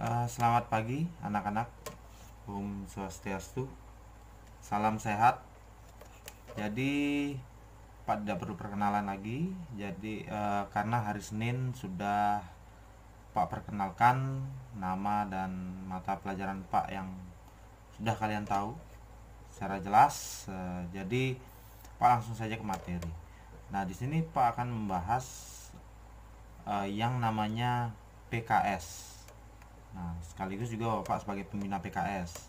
Selamat pagi anak-anak. Om Swastiastu. Salam sehat. Jadi Pak tidak perlu perkenalan lagi. Jadi karena hari Senin sudah Pak perkenalkan nama dan mata pelajaran Pak yang sudah kalian tahu secara jelas. Jadi Pak langsung saja ke materi. Nah, di sini Pak akan membahas yang namanya PKS. Nah, sekaligus juga Bapak sebagai pembina PKS.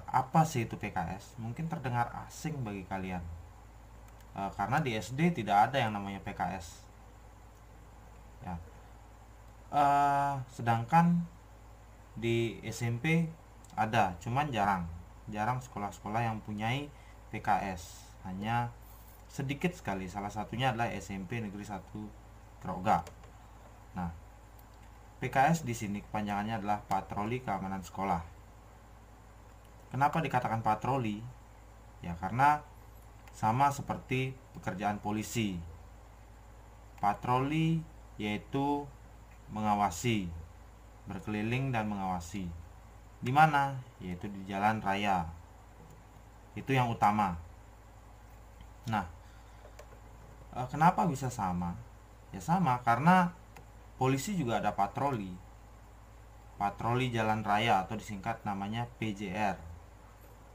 Apa sih itu PKS? Mungkin terdengar asing bagi kalian, karena di SD tidak ada yang namanya PKS. Ya, sedangkan di SMP ada, cuman jarang sekolah-sekolah yang punyai PKS. Hanya sedikit sekali. Salah satunya adalah SMP Negeri 1 Kroga. Nah, PKS di sini kepanjangannya adalah Patroli Keamanan Sekolah. Kenapa dikatakan patroli? Ya, karena sama seperti pekerjaan polisi. Patroli yaitu mengawasi, berkeliling dan mengawasi. Di mana? Yaitu di jalan raya. Itu yang utama. Nah, kenapa bisa sama? Ya sama, karena polisi juga ada patroli. Patroli jalan raya atau disingkat namanya PJR.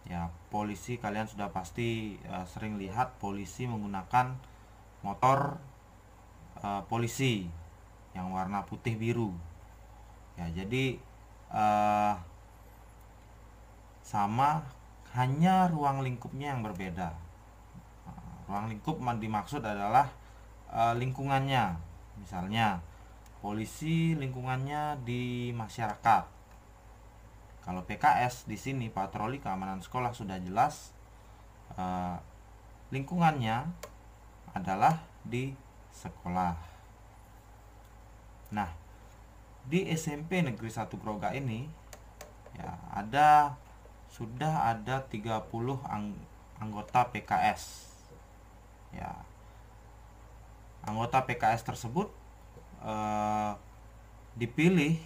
Ya, polisi kalian sudah pasti sering lihat polisi menggunakan motor polisi yang warna putih biru. Ya, jadi sama, hanya ruang lingkupnya yang berbeda. Ruang lingkup dimaksud adalah lingkungannya. Misalnya, polisi lingkungannya di masyarakat. Kalau PKS di sini Patroli Keamanan Sekolah sudah jelas, lingkungannya adalah di sekolah. Nah, di SMP Negeri 1 Groga ini ya sudah ada 30 anggota PKS. Ya. Anggota PKS tersebut dipilih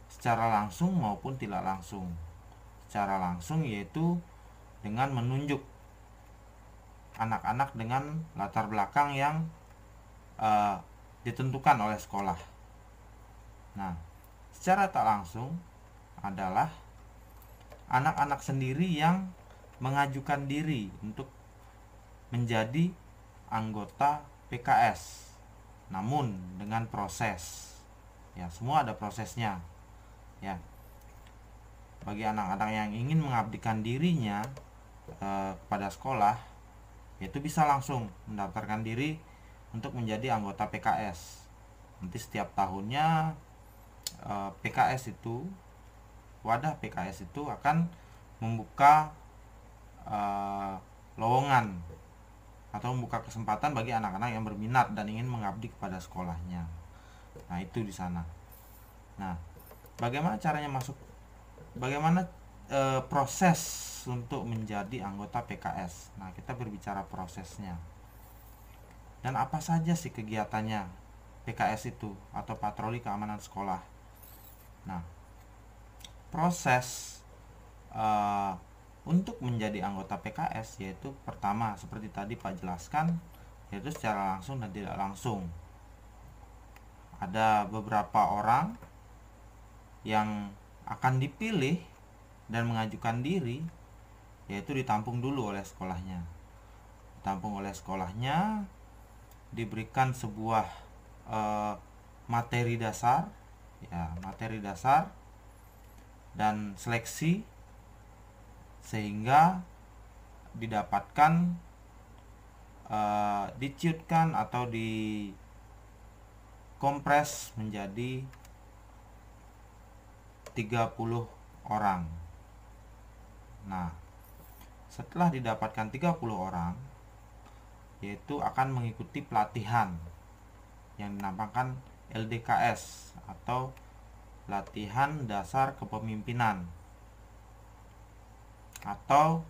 secara langsung maupun tidak langsung. Secara langsung yaitu dengan menunjuk anak-anak dengan latar belakang yang ditentukan oleh sekolah. Nah, secara tak langsung adalah anak-anak sendiri yang mengajukan diri untuk menjadi anggota PKS. Namun dengan proses. Ya, semua ada prosesnya. Ya. Bagi anak-anak yang ingin mengabdikan dirinya kepada sekolah, yaitu bisa langsung mendaftarkan diri untuk menjadi anggota PKS. Nanti setiap tahunnya wadah PKS itu akan membuka lowongan atau membuka kesempatan bagi anak-anak yang berminat dan ingin mengabdi kepada sekolahnya. Nah, itu di sana. Nah, bagaimana caranya masuk? Bagaimana proses untuk menjadi anggota PKS? Nah, kita berbicara prosesnya. Dan apa saja sih kegiatannya PKS itu atau Patroli Keamanan Sekolah? Nah, proses untuk menjadi anggota PKS yaitu pertama seperti tadi Pak jelaskan, yaitu secara langsung dan tidak langsung. Ada beberapa orang yang akan dipilih dan mengajukan diri, yaitu ditampung dulu oleh sekolahnya. Diberikan sebuah materi dasar, dan seleksi sehingga didapatkan diciutkan atau dikompres menjadi 30 orang. Nah, setelah didapatkan 30 orang, yaitu akan mengikuti pelatihan yang dinamakan LDKS atau latihan dasar kepemimpinan, atau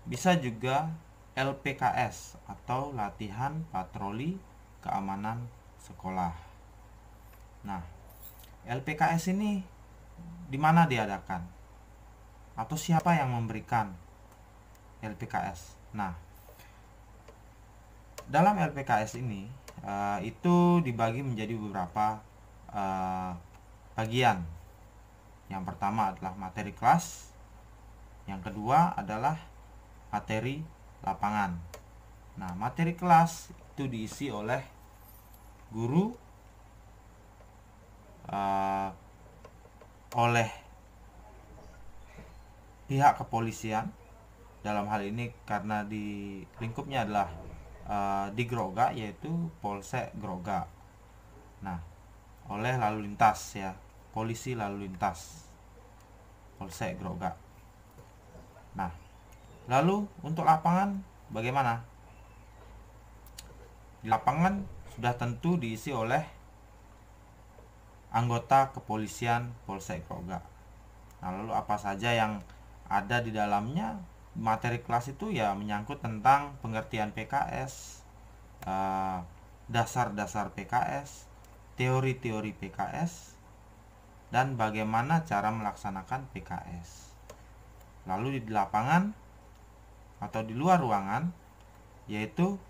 bisa juga LPKS atau latihan patroli keamanan sekolah. Nah, LPKS ini di mana diadakan atau siapa yang memberikan LPKS. Nah, dalam LPKS ini itu dibagi menjadi beberapa bagian. Yang pertama adalah materi kelas, yang kedua adalah materi lapangan. Nah, materi kelas itu diisi oleh guru, oleh pihak kepolisian. Dalam hal ini karena di lingkupnya adalah di Groga, yaitu Polsek Groga. Nah, oleh lalu lintas ya, polisi lalu lintas Polsek Groga. Nah, lalu untuk lapangan bagaimana? Di lapangan sudah tentu diisi oleh anggota kepolisian Polsek Groga. Nah, lalu apa saja yang ada di dalamnya? Materi kelas itu ya menyangkut tentang pengertian PKS, dasar-dasar PKS, teori-teori PKS, dan bagaimana cara melaksanakan PKS. Lalu di lapangan atau di luar ruangan, yaitu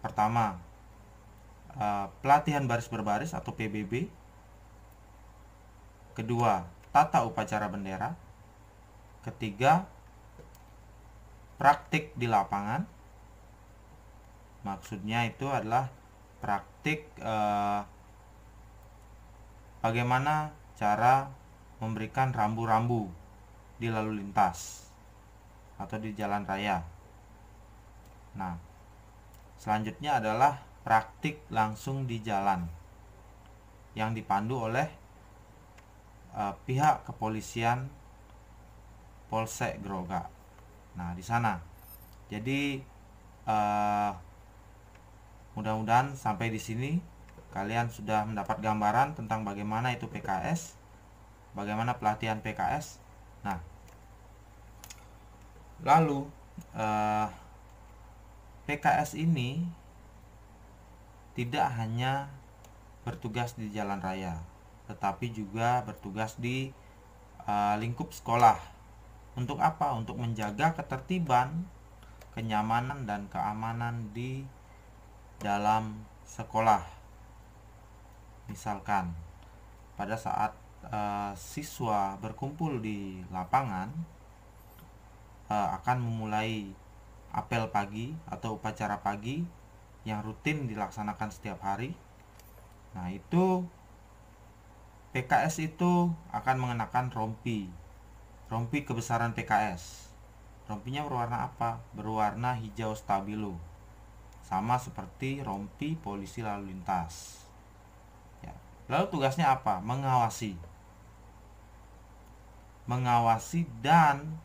pertama pelatihan baris berbaris atau PBB, kedua tata upacara bendera, ketiga praktik di lapangan. Maksudnya itu adalah praktik bagaimana cara memberikan rambu-rambu di lalu lintas atau di jalan raya. Nah, selanjutnya adalah praktik langsung di jalan yang dipandu oleh pihak kepolisian Polsek Groga. Nah, di sana. Jadi mudah-mudahan sampai di sini kalian sudah mendapat gambaran tentang bagaimana itu PKS, bagaimana pelatihan PKS. Nah, lalu PKS ini tidak hanya bertugas di jalan raya, tetapi juga bertugas di lingkup sekolah. Untuk apa? Untuk menjaga ketertiban, kenyamanan, dan keamanan di dalam sekolah. Misalkan pada saat siswa berkumpul di lapangan, akan memulai apel pagi atau upacara pagi yang rutin dilaksanakan setiap hari. Nah, itu PKS itu akan mengenakan rompi kebesaran PKS. Rompinya berwarna apa? Berwarna hijau stabilo, sama seperti rompi polisi lalu lintas ya. Lalu tugasnya apa? Mengawasi dan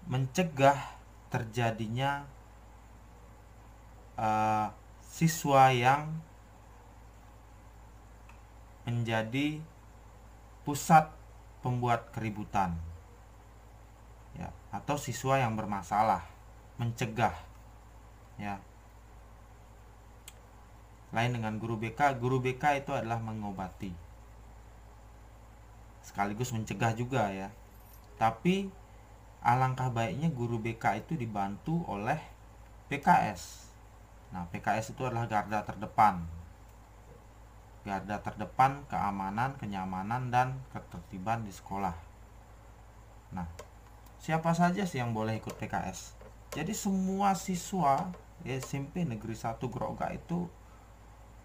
mencegah terjadinya siswa yang menjadi pusat pembuat keributan ya, atau siswa yang bermasalah, mencegah ya. Lain dengan guru BK itu adalah mengobati sekaligus mencegah juga ya. Tapi alangkah baiknya guru BK itu dibantu oleh PKS. Nah, PKS itu adalah garda terdepan keamanan, kenyamanan, dan ketertiban di sekolah. Nah, siapa saja sih yang boleh ikut PKS? Jadi semua siswa SMP Negeri 1 Groga itu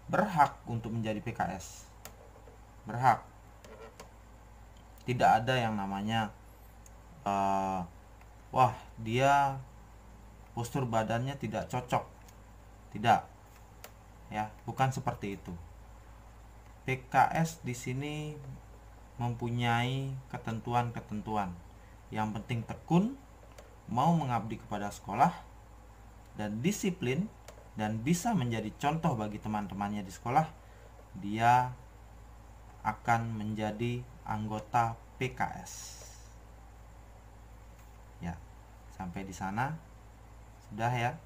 berhak untuk menjadi PKS. Berhak. Tidak ada yang namanya wah, dia postur badannya tidak cocok. Tidak. Ya, bukan seperti itu. PKS di sini mempunyai ketentuan-ketentuan. Yang penting tekun, mau mengabdi kepada sekolah, dan disiplin, dan bisa menjadi contoh bagi teman-temannya di sekolah. Dia akan menjadi anggota PKS. Ya, sampai di sana sudah ya.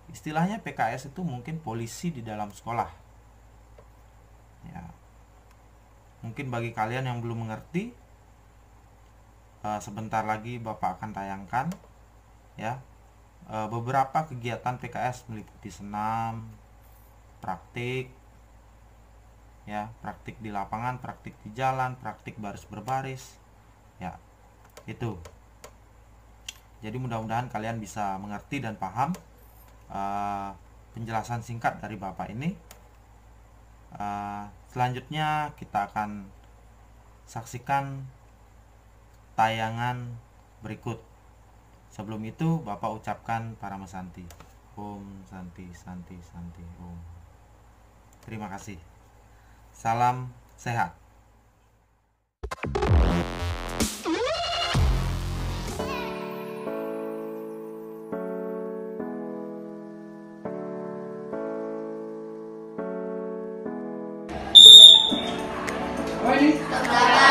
Istilahnya PKS itu mungkin polisi di dalam sekolah. Ya, Mungkin bagi kalian yang belum mengerti, sebentar lagi Bapak akan tayangkan ya beberapa kegiatan PKS meliputi senam, praktik ya, praktik di lapangan, praktik di jalan, praktik baris berbaris ya, itu. Jadi mudah-mudahan kalian bisa mengerti dan paham penjelasan singkat dari Bapak ini. Selanjutnya kita akan saksikan tayangan berikut. Sebelum itu Bapak ucapkan Parama Santi. Om Santi Santi Santi Om. Terima kasih. Salam sehat. Tengah